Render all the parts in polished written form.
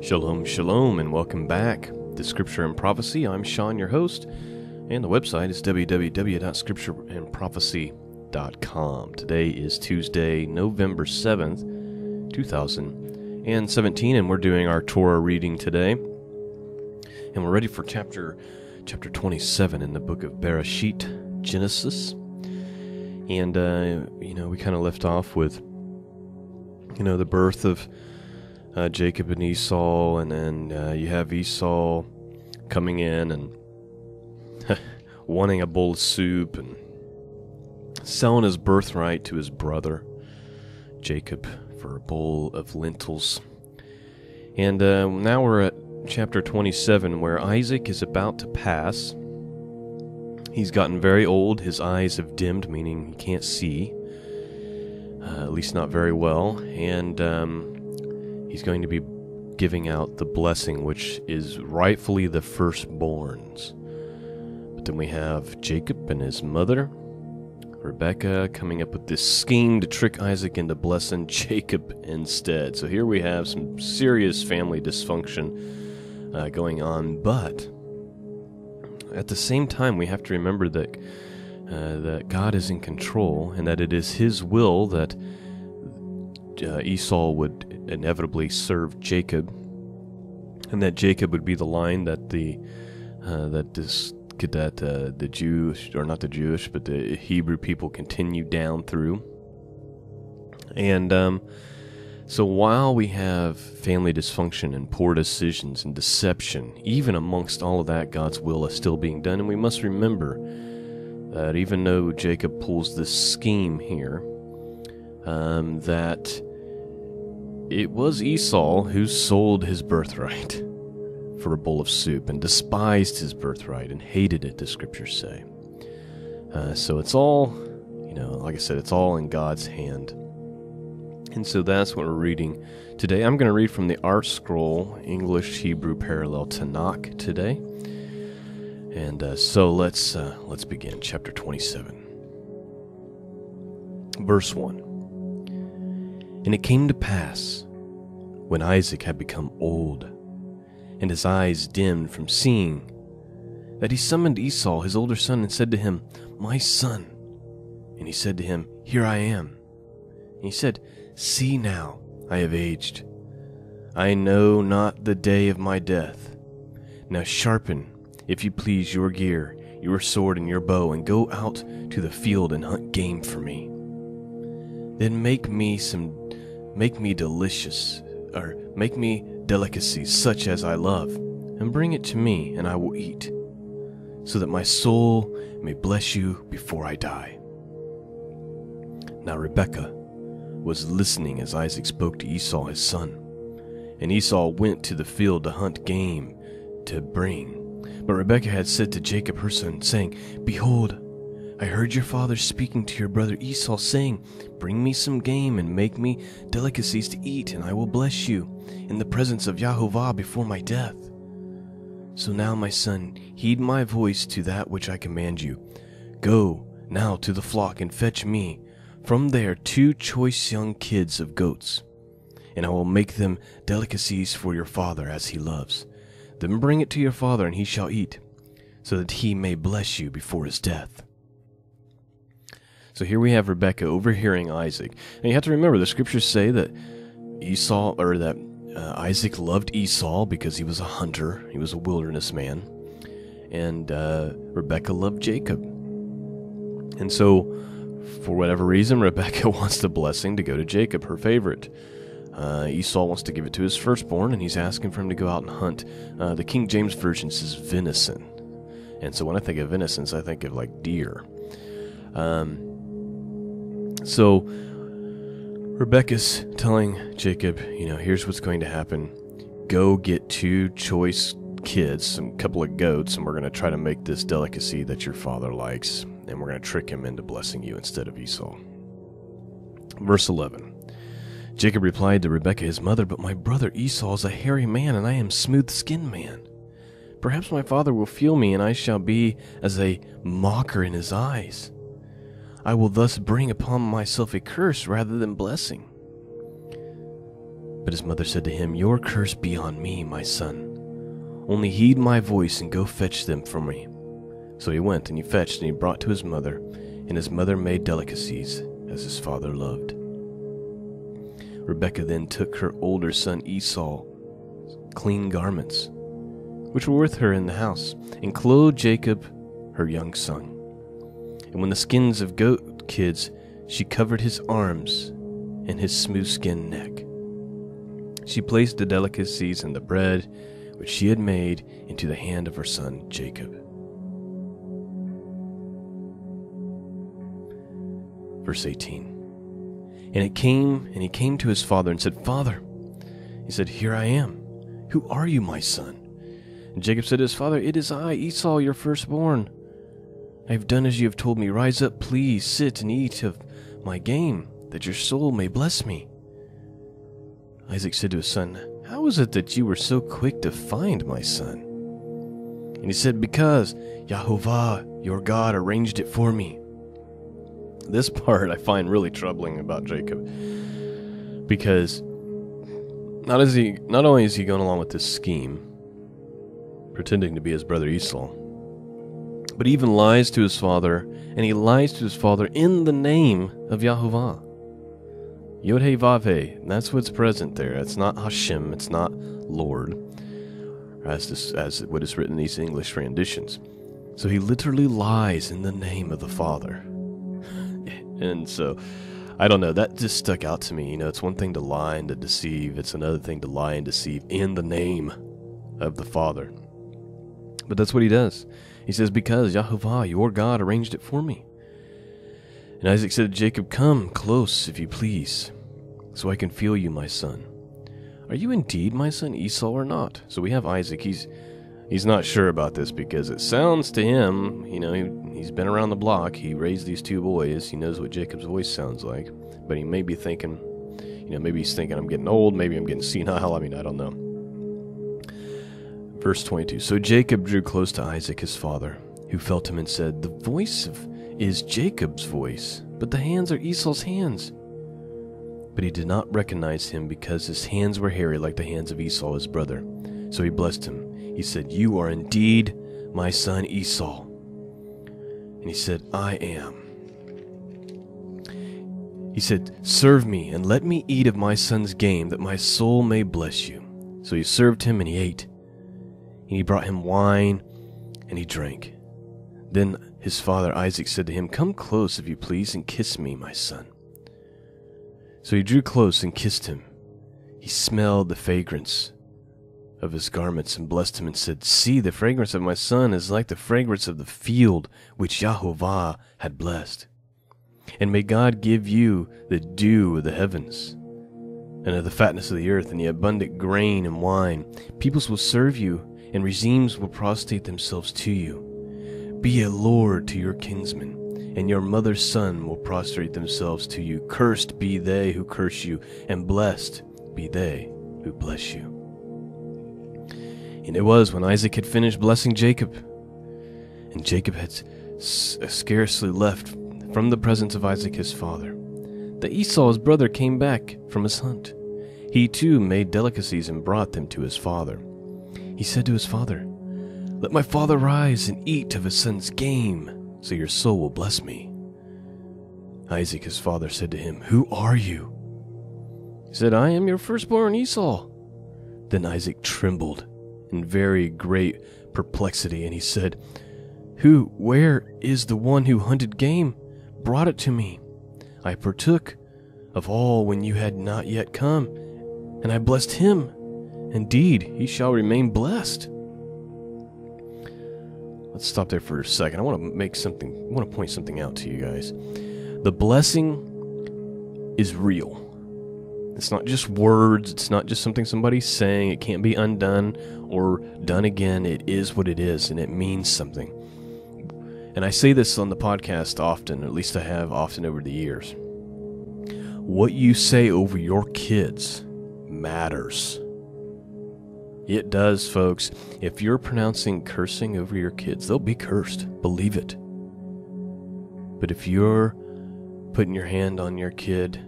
Shalom, shalom, and welcome back to Scripture and Prophecy. I'm Sean, your host, and the website is www.scriptureandprophecy.com. Today is Tuesday, November 7th, 2017, and we're doing our Torah reading today. And we're ready for chapter 27 in the book of Bereshit, Genesis. And, we kind of left off with, the birth of Jacob and Esau, and then you have Esau coming in and wanting a bowl of soup and selling his birthright to his brother Jacob for a bowl of lentils. And now we're at chapter 27, where Isaac is about to pass. He's gotten very old. His eyes have dimmed, meaning he can't see, at least not very well, and he's going to be giving out the blessing, which is rightfully the firstborns. But then we have Jacob and his mother, Rebekah, coming up with this scheme to trick Isaac into blessing Jacob instead. So here we have some serious family dysfunction going on, but at the same time, we have to remember that God is in control, and that it is His will that Esau would inevitably serve Jacob, and that Jacob would be the line that the Jewish, or not the Jewish, but the Hebrew people continue down through. And so while we have family dysfunction and poor decisions and deception, even amongst all of that, God's will is still being done. And we must remember that even though Jacob pulls this scheme here, that it was Esau who sold his birthright for a bowl of soup and despised his birthright and hated it, the scriptures say. So it's all, like I said, it's all in God's hand. And so that's what we're reading today. I'm going to read from the Art Scroll English Hebrew Parallel Tanakh today. And so let's begin. Chapter 27. Verse 1. And it came to pass, when Isaac had become old, and his eyes dimmed from seeing, that he summoned Esau his older son, and said to him, My son. And he said to him, Here I am. And he said, See now, I have aged. I know not the day of my death. Now sharpen, if you please, your gear, your sword and your bow, and go out to the field and hunt game for me. Then make me delicacies such as I love, and bring it to me, and I will eat, so that my soul may bless you before I die. Now Rebekah was listening as Isaac spoke to Esau his son. And Esau went to the field to hunt game to bring. But Rebekah had said to Jacob her son, saying, Behold, I heard your father speaking to your brother Esau, saying, Bring me some game and make me delicacies to eat, and I will bless you in the presence of Yahovah before my death. So now, my son, heed my voice to that which I command you. Go now to the flock and fetch me from there 2 choice young kids of goats, and I will make them delicacies for your father as he loves. Then bring it to your father, and he shall eat, so that he may bless you before his death. So here we have Rebekah overhearing Isaac. And you have to remember, the scriptures say that Isaac loved Esau because he was a hunter, he was a wilderness man, and Rebekah loved Jacob. And so, for whatever reason, Rebekah wants the blessing to go to Jacob, her favorite. Esau wants to give it to his firstborn, and he's asking for him to go out and hunt. The King James Version says venison. And so when I think of venison, I think of like deer. So Rebekah's telling Jacob, here's what's going to happen. Go get 2 choice kids, a couple of goats, and we're going to try to make this delicacy that your father likes, and we're going to trick him into blessing you instead of Esau. Verse 11. Jacob replied to Rebekah his mother, But my brother Esau is a hairy man, and I am smooth-skinned man. Perhaps my father will feel me, and I shall be as a mocker in his eyes. I will thus bring upon myself a curse rather than blessing. But his mother said to him, "Your curse be on me, my son. Only heed my voice and go fetch them for me." So he went, and he fetched, and he brought to his mother, and his mother made delicacies, as his father loved. Rebekah then took her older son Esau's clean garments, which were with her in the house, and clothed Jacob, her young son. And when the skins of goat kids, she covered his arms and his smooth-skinned neck. She placed the delicacies and the bread which she had made into the hand of her son Jacob. Verse 18. And he came to his father and said, "Father." He said, "Here I am. Who are you, my son?" And Jacob said to his father, "It is I, Esau, your firstborn. I have done as you have told me. Rise up, please, sit and eat of my game, that your soul may bless me." Isaac said to his son, "How is it that you were so quick to find my son?" And he said, "Because Yahovah, your God, arranged it for me." This part I find really troubling about Jacob, because not only is he going along with this scheme, pretending to be his brother Esau, but he even lies to his father, and he lies to his father in the name of Yahovah. Yod-Heh-Vav-Heh, that's what's present there. It's not Hashem, it's not Lord, as what is written in these English renditions. So he literally lies in the name of the Father. And so, I don't know, that just stuck out to me. It's one thing to lie and to deceive. It's another thing to lie and deceive in the name of the Father. But that's what he does. He says, "Because Yahovah, your God, arranged it for me." And Isaac said to Jacob, "Come close, if you please, so I can feel you, my son. Are you indeed my son Esau or not?" So we have Isaac. He's not sure about this, because it sounds to him, he's been around the block. He raised these two boys. He knows what Jacob's voice sounds like. But he may be thinking, maybe he's thinking, I'm getting old. Maybe I'm getting senile. I don't know. Verse 22. So Jacob drew close to Isaac his father, who felt him and said, "The voice is Jacob's voice, but the hands are Esau's hands." But he did not recognize him, because his hands were hairy like the hands of Esau his brother. So he blessed him. He said, "You are indeed my son Esau." And he said, "I am." He said, "Serve me, and let me eat of my son's game, that my soul may bless you." So he served him, and he ate. And he brought him wine, and he drank. Then his father Isaac said to him, "Come close, if you please, and kiss me, my son." So he drew close and kissed him. He smelled the fragrance of his garments and blessed him and said, "See, the fragrance of my son is like the fragrance of the field which Yahovah had blessed. And may God give you the dew of the heavens, and of the fatness of the earth, and the abundant grain and wine. Peoples will serve you, and regimes will prostrate themselves to you. Be a lord to your kinsmen, and your mother's son will prostrate themselves to you. Cursed be they who curse you, and blessed be they who bless you." And it was when Isaac had finished blessing Jacob, and Jacob had scarcely left from the presence of Isaac his father, that Esau his brother came back from his hunt. He too made delicacies and brought them to his father. He said to his father, "Let my father rise and eat of his son's game, so your soul will bless me." Isaac his father said to him, "Who are you?" He said, "I am your firstborn Esau." Then Isaac trembled in very great perplexity, and he said, Where is the one who hunted game? Brought it to me. I partook of all when you had not yet come, and I blessed him. Indeed, he shall remain blessed." Let's stop there for a second. I want to point something out to you guys. The blessing is real. It's not just words. It's not just something somebody's saying. It can't be undone or done again. It is what it is, and it means something. And I say this on the podcast often, or at least I have often over the years. What you say over your kids matters. It does, folks. If you're pronouncing cursing over your kids, they'll be cursed. Believe it. But if you're putting your hand on your kid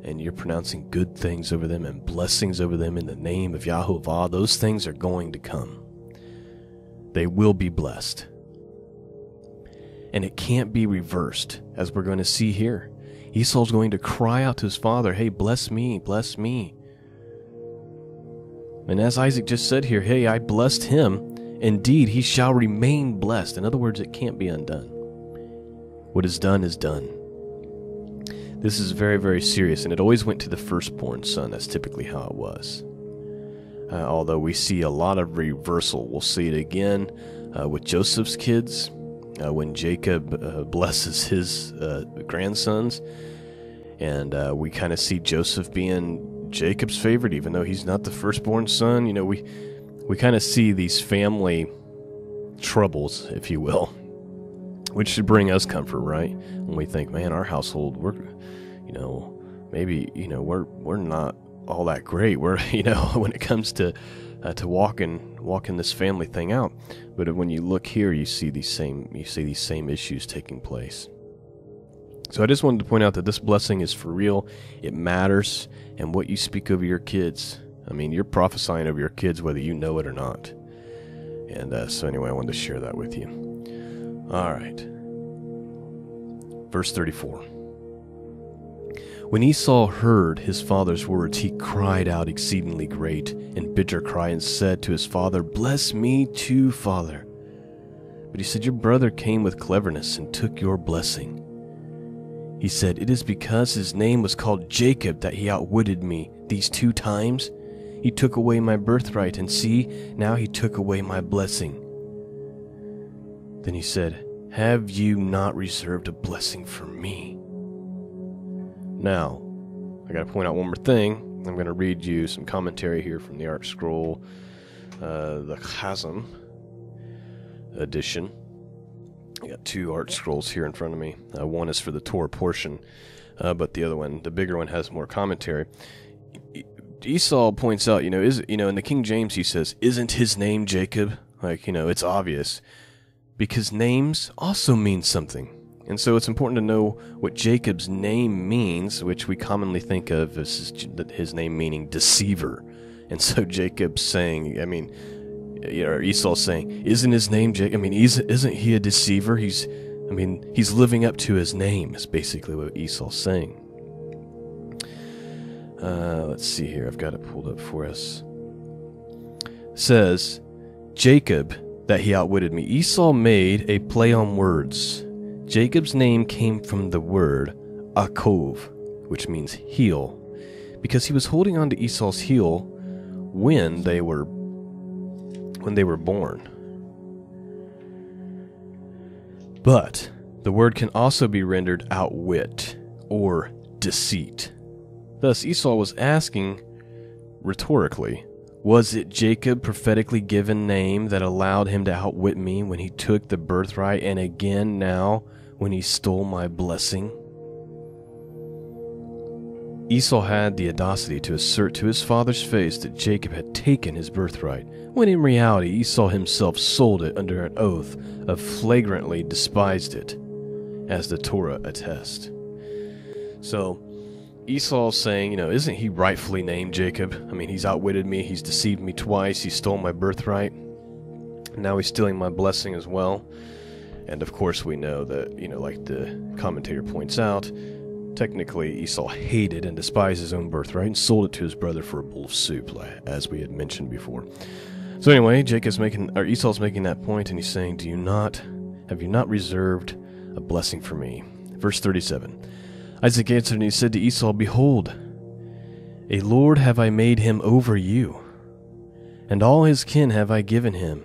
and you're pronouncing good things over them and blessings over them in the name of Yahovah, those things are going to come. They will be blessed. And it can't be reversed, as we're going to see here. Esau's going to cry out to his father, hey, bless me, bless me. And as Isaac just said here, hey, I blessed him. Indeed, he shall remain blessed. In other words, it can't be undone. What is done is done. This is very, very serious, and it always went to the firstborn son. That's typically how it was. Although we see a lot of reversal. We'll see it again with Joseph's kids, when Jacob blesses his grandsons. And we kind of see Joseph being Jacob's favorite, even though he's not the firstborn son. You know, we kind of see these family troubles, if you will, which should bring us comfort, right? When we think, man, our household, we're not all that great. We're, when it comes to walking this family thing out. But when you look here, you see these same issues taking place. So I just wanted to point out that this blessing is for real. It matters, and what you speak over your kids, I mean, you're prophesying over your kids whether you know it or not. And so anyway, I wanted to share that with you. All right. Verse 34. When Esau heard his father's words, he cried out exceedingly great and bitter cry and said to his father, bless me too, father. But he said, your brother came with cleverness and took your blessing. He said, it is because his name was called Jacob that he outwitted me these 2 times. He took away my birthright, and see, now he took away my blessing. Then he said, have you not reserved a blessing for me? Now, I got to point out one more thing. I'm going to read you some commentary here from the Art Scroll, the Chasm edition. I got 2 Art Scrolls here in front of me. One is for the Torah portion, but the other one, the bigger one, has more commentary. Esau points out, in the King James he says, isn't his name Jacob? It's obvious. Because names also mean something. And so it's important to know what Jacob's name means, which we commonly think of as his name meaning deceiver. And so Jacob's saying, or Esau's saying, isn't his name Jacob? Isn't he a deceiver? He's living up to his name, is basically what Esau's saying. Let's see here. I've got it pulled up for us. It says, Jacob, that he outwitted me. Esau made a play on words. Jacob's name came from the word Akov, which means heel, because he was holding on to Esau's heel when they were born. But the word can also be rendered outwit or deceit. Thus Esau was asking rhetorically, was it Jacob prophetically given name that allowed him to outwit me when he took the birthright, and again now when he stole my blessing? Esau had the audacity to assert to his father's face that Jacob had taken his birthright, when in reality Esau himself sold it under an oath of flagrantly despised it, as the Torah attests. So Esau's saying, isn't he rightfully named Jacob? He's outwitted me, he's deceived me twice, he stole my birthright, and now he's stealing my blessing as well. And of course we know that, like the commentator points out, technically Esau hated and despised his own birthright and sold it to his brother for a bowl of soup, as we had mentioned before. So anyway, Esau's making that point, and he's saying, have you not reserved a blessing for me? Verse 37. Isaac answered and he said to Esau, behold, a lord have I made him over you, and all his kin have I given him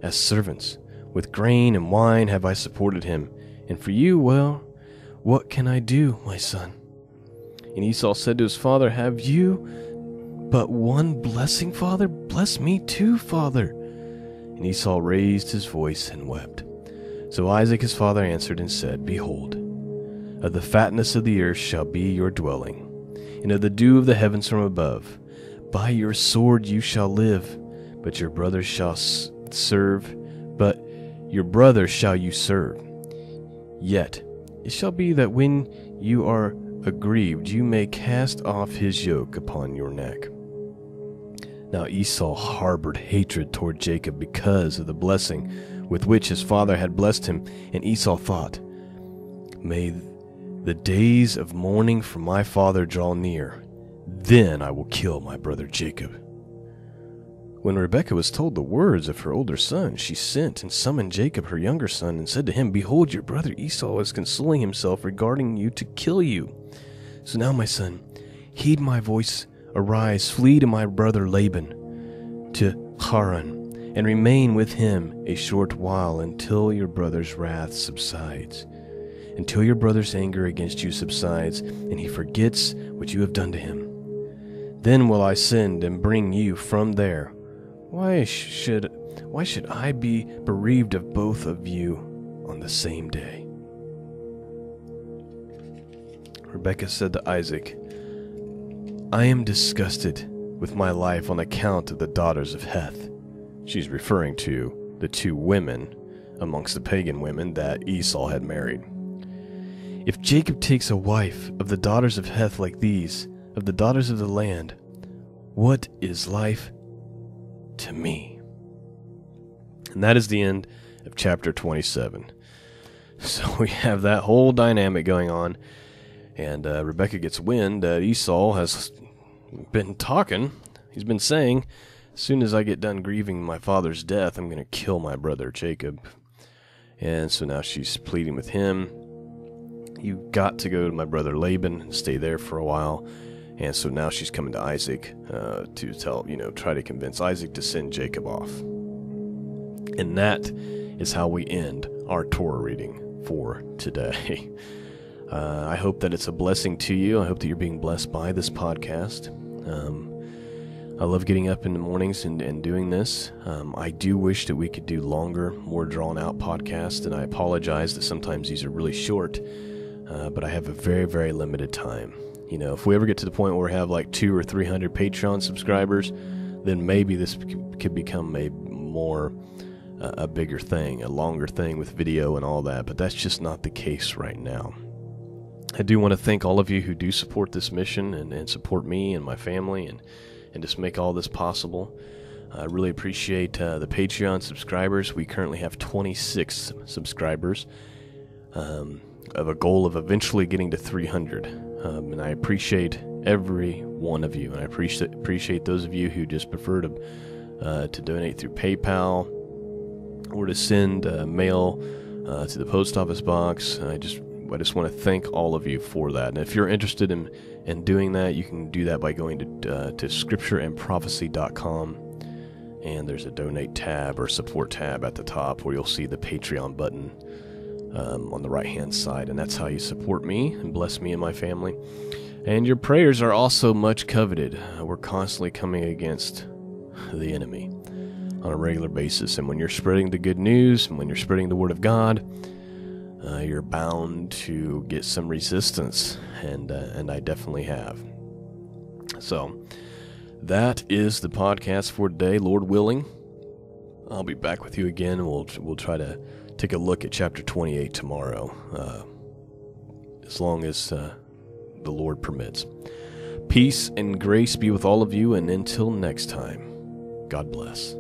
as servants. With grain and wine have I supported him, and for you, well, what can I do, my son? And Esau said to his father, have you but one blessing, father? Bless me too, father. And Esau raised his voice and wept. So Isaac his father answered and said, behold, of the fatness of the earth shall be your dwelling, and of the dew of the heavens from above. By your sword you shall live, but your brother shall you serve. Yet it shall be that when you are aggrieved, you may cast off his yoke upon your neck. Now Esau harbored hatred toward Jacob because of the blessing with which his father had blessed him, and Esau thought, may the days of mourning for my father draw near, then I will kill my brother Jacob. When Rebekah was told the words of her older son, she sent and summoned Jacob, her younger son, and said to him, behold, your brother Esau is consoling himself regarding you to kill you. So now, my son, heed my voice, arise, flee to my brother Laban, to Haran, and remain with him a short while until your brother's wrath subsides, until your brother's anger against you subsides, and he forgets what you have done to him. Then will I send and bring you from there. Why should I be bereaved of both of you on the same day? Rebekah said to Isaac, I am disgusted with my life on account of the daughters of Heth. She's referring to the two women amongst the pagan women that Esau had married. If Jacob takes a wife of the daughters of Heth like these, of the daughters of the land, what is life to me? And that is the end of chapter 27. So we have that whole dynamic going on, and Rebekah gets wind that Esau has been talking. He's been saying, as soon as I get done grieving my father's death, I'm going to kill my brother Jacob. And so now she's pleading with him, you've got to go to my brother Laban and stay there for a while. And so now she's coming to Isaac to try to convince Isaac to send Jacob off. And that is how we end our Torah reading for today. I hope that it's a blessing to you. I hope that you're being blessed by this podcast. I love getting up in the mornings and doing this. I do wish that we could do longer, more drawn-out podcasts, and I apologize that sometimes these are really short, but I have a very, very limited time. You know, if we ever get to the point where we have like 200 or 300 Patreon subscribers, then maybe this could become a bigger thing, a longer thing with video and all that, but that's just not the case right now. I do want to thank all of you who do support this mission and support me and my family and just make all this possible. I really appreciate the Patreon subscribers. We currently have 26 subscribers, of a goal of eventually getting to 300. And I appreciate every one of you, and I appreciate those of you who just prefer to donate through PayPal or to send mail to the post office box. I just want to thank all of you for that. And if you're interested in doing that, you can do that by going to scriptureandprophecy.com, and there's a donate tab or support tab at the top where you'll see the Patreon button on the right-hand side, and that's how you support me and bless me and my family. And your prayers are also much coveted. We're constantly coming against the enemy on a regular basis, and when you're spreading the good news and when you're spreading the Word of God, you're bound to get some resistance, and I definitely have. So that is the podcast for today. Lord willing, I'll be back with you again, and we'll try to take a look at chapter 28 tomorrow, as long as the Lord permits. Peace and grace be with all of you, and until next time, God bless.